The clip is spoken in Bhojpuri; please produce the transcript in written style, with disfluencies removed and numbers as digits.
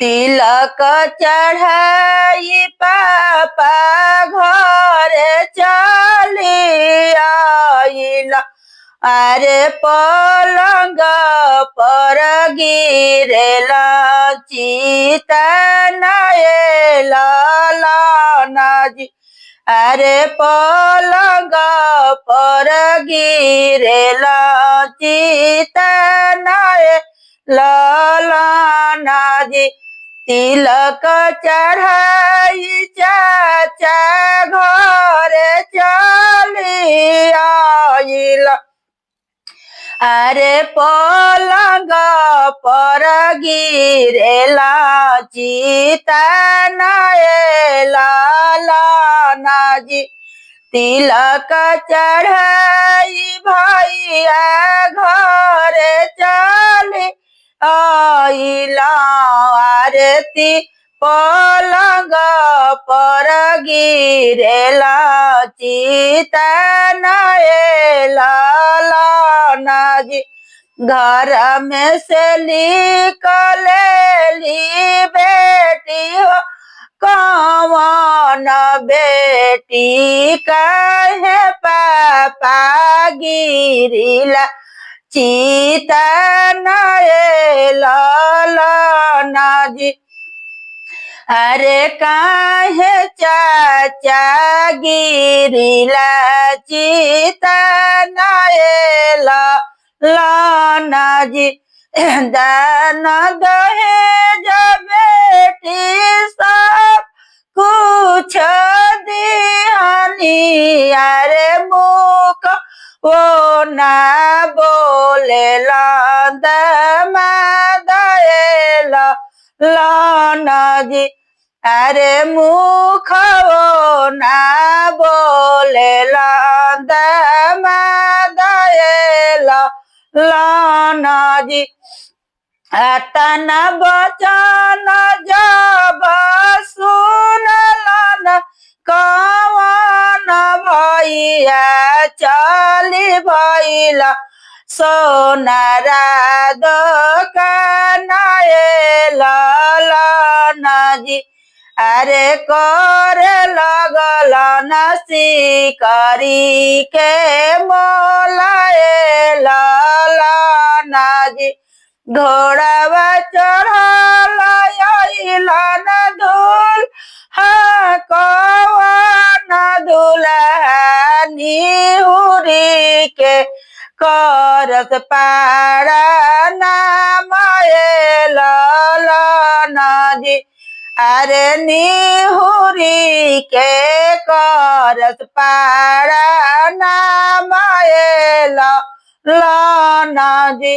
तिलक चढ़ाई पापा घर चली आइला। अरे पलंग पर गिरेला चिता नएला लानाजी। अरे पलंग पर गिरेला चिता नएला लानाजी। तिलक चढ़ाई चाचा घर चली आइला। अरे पलंग पर गिरेला चिता नएला लानाजी। तिलक चढ़ाई भैया घर चली आइला। आरती पलंग पर गिरेला चिता नएला लानाजी। घर में से निकलेली बेटी हो कौन बेटी कहे पापा गिरिला चिता नएला लानाजी। अरे काहे चाचा गिरिला चिता नएला लानाजी। दान दहेज बेटी सब कुछ दिहानी। अरे मुख वो ना बोलेला दमादएला लानाजी। अरे मुख वो ना बोलेला दमादएला लानाजी। अतन बचन जब सुनलन कवन भैया चली भैला सोनारा दुकानएला लानाजी। अरे करे लगलन शिकारी के मोलाएला लानाजी। घोड़ावा चढ़ल अइलन धूल कवन दुल्हा निहुरी के करस पारा नामएला लानाजी। अरे निहुरी के करस पारा नामएला लानाजी।